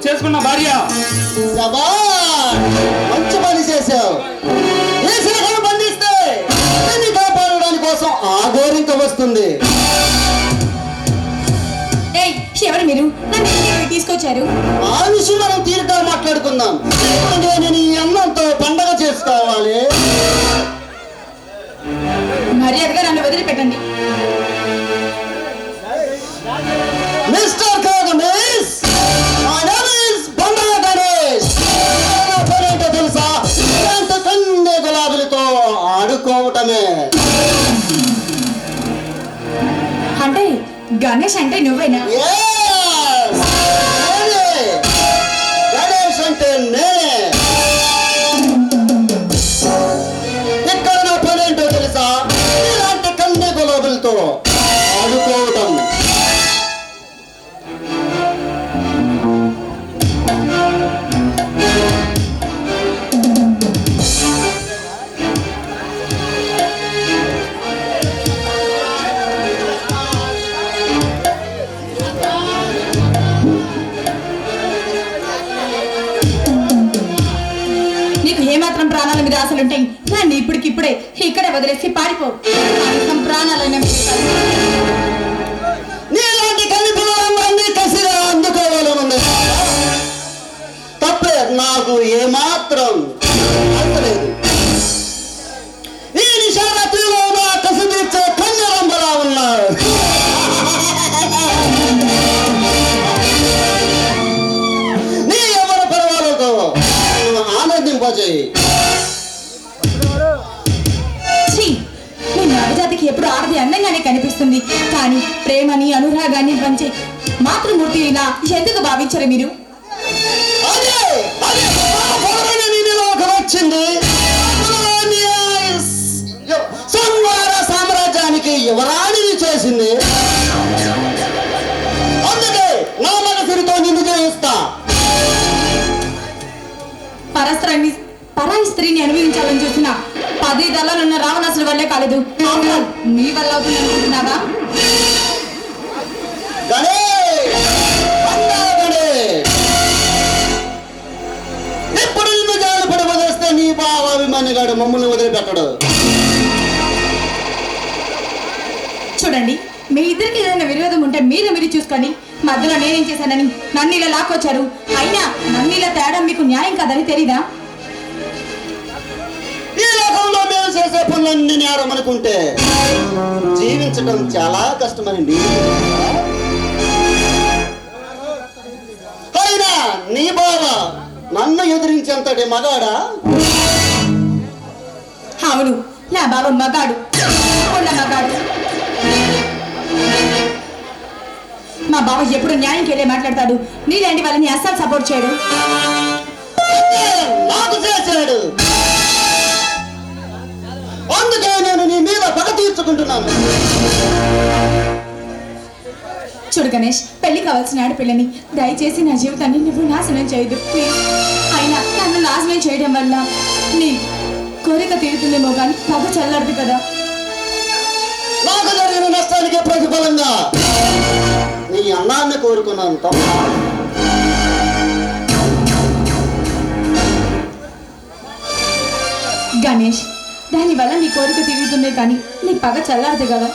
చేసుకున్న భార్య. మంచి పని చేశావు. ఈ శిఖను బంధిస్తే దీన్ని కాపాడడానికి కోసం ఆ గోరింక వస్తుంది. ఎవరు మీరు? నన్ను తీసుకొచ్చారు. ఆ విషయం మనం తీరుగా మాట్లాడుకుందాం. ఇప్పుడు నేను నీ అన్నంతో పండగ చేసుకోవాలి. మర్యాదగా నన్ను వదిలిపెట్టండి. Mister Ganesh, my name is Banda Ganesh. పేరేంటో తెలుసా? ఇలాంటి కన్నె గులాబీలతో ఆడుకోవటమే. అంటే గణేష్ అంటే నువ్వేనా? గణేష్ అంటే నేనే. ఇక్కడ నా పనేంటో తెలుసా? ఇలాంటి కన్నె గులాబీలతో ఆడుకోవటం. ఏమాత్రం ప్రాణాల మీద ఆశలుంటాయి? నన్ను ఇప్పటికిప్పుడే ఇక్కడే వదిలేసి పారిపో. ప్రాణాలైన నీలాంటి కలి పిల్లలందరినీ కసిగా అందుకోవాలనుంది. తప్పే, నాకు ఏమాత్రం అంతలేదు. ఈ నిశారాత్రిలో నా కసి తీర్చే కన్యరంబలా ఉన్నారు. నీ ఎవరి పర్వాలతో ఆనందింపజేయి. నవజాతికి ఎప్పుడు ఆడది అందంగానే కనిపిస్తుంది, కానీ ప్రేమని అనురాగాన్ని పంచే మాతృమూర్తి ఇలా ఎందుకు భావించారు మీరు? వచ్చింది సంహార సామ్రాజ్యానికి యువరాణిని చేసింది. అందుకే నా మనసుతో నిన్ను చేయిస్తా. పరాయి స్త్రీని అనుభవించాలని చూసిన 10 దళాలున్న రావణాసుల వల్లే కాలేదు, నీ వల్ల అవుతుంది అనుకుంటున్నావా? ఇప్పుడు నిన్ను జాలపడి వదిలేస్తే నీ బావ అభిమానిగాడు మమ్మల్ని వదిలిపెట్టడు. చూడండి, మీ ఇద్దరికి ఏదైనా విరోధం ఉంటే మీరు చూసుకొని మధ్యలో నేనేం చేశానని నన్ను ఇలా లాక్కొచ్చారు. అయినా నన్ను ఇలా తేడం మీకు న్యాయం కాదని తెలీదా? ఈ లోకంలో మేము చేసే పనులన్నీ నేరం అనుకుంటే జీవించడం చాలా కష్టమని అయినా నీ బావ నన్ను ఎదిరించేంతటి మగాడా? అవును, నా బావ మగాడు. మా బావ ఎప్పుడు న్యాయంకి వెళ్ళే మాట్లాడతాడు. నీలాంటి వాళ్ళని అస్సలు సపోర్ట్ చేయడు. నాకు చేశాడు, అందుకే నేను నీ మీద పగ తీర్చుకుంటున్నాను. చూడు గణేష్, పెళ్లి కావాల్సిన ఆడపిల్లని దయచేసి నా జీవితాన్ని నువ్వు నాశనం చేయదు ప్లీజ్. అయినా నన్ను నాశనం చేయడం వల్ల నీ కోరిక తీరుతుందేమో కానీ పగ చల్లదు కదా. నాకు జరిగిన నష్టానికి ప్రతిఫలంగా నీ అన్నాన్ని కోరుకున్నాను తప్ప. గణేష్, దానివల్ల నీ కోరిక తీరుతుందే కానీ నీ పగ చల్లారదు కదా.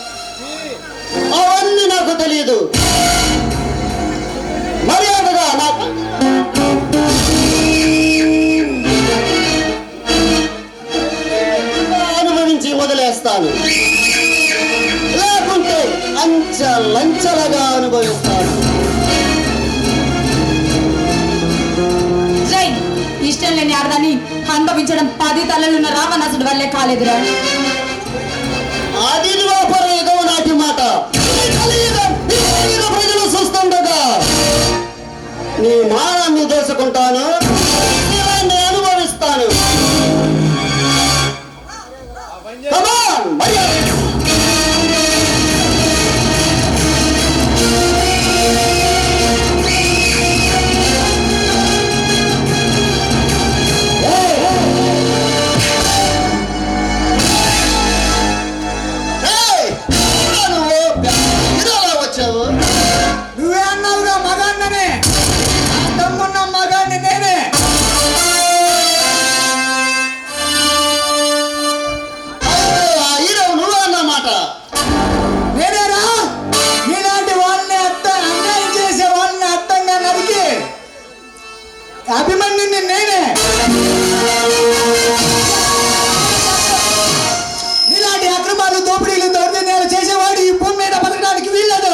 అవన్నీ నాకు తెలియదు. మర్యాదగా నాకు అనుభవించి వదిలేస్తాను, లేకుంటే లంచలగా అనుభవిస్తాను. ఇష్టం లేని ఆడదాన్ని అనుభవించడం 10 తలలున్న రావణాసుడు వల్లే కాలేదురా. అది లోపరేదో నాటి మాట. ప్రజలు చూస్తుండగా నీ మానాన్ని దోసుకుంటాను, ఇవన్నీ అనుభవిస్తాను. నువ్వే అన్నావుగా మగాన్ననే. దమ్మున్న అన్నమాట. నేనేరా నీలాంటి వాళ్ళని అన్యాయం చేసే వాళ్ళని అర్థంగా నరికి అభిమన్యుని నేనే. నీలాంటి అక్రమాలు దోపిడీలు దౌర్జన్యాలు చేసేవాడు ఈ భూమి మీద బతకడానికి వీల్లేదు.